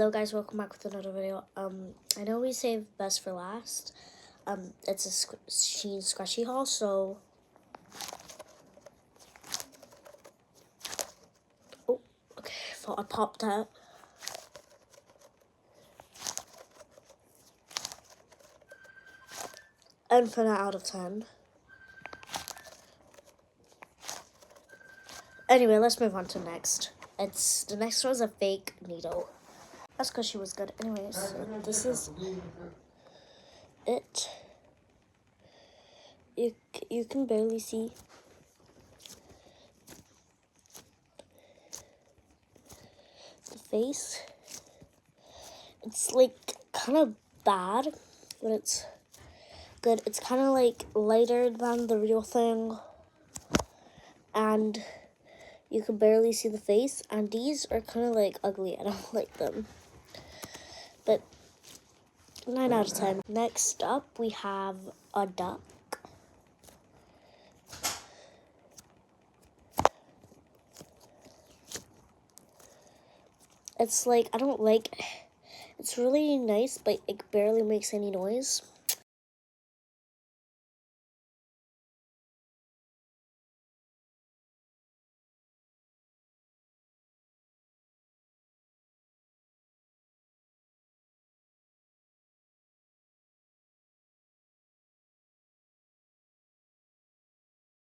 Hello guys, welcome back with another video. I know we saved best for last. It's a SHEIN scratchy haul, so oh, okay, I thought I popped out. Infinite out of 10. Anyway, let's move on to next. The next one's a fake needle. That's because she was good. Anyways, so this is it. You can barely see. The face. It's like kind of bad, but it's good. It's kind of like lighter than the real thing, and you can barely see the face. And these are kind of like ugly. I don't like them, but 9 out of 10. Next up, we have a duck. It's like, I don't like, it's really nice, but it barely makes any noise.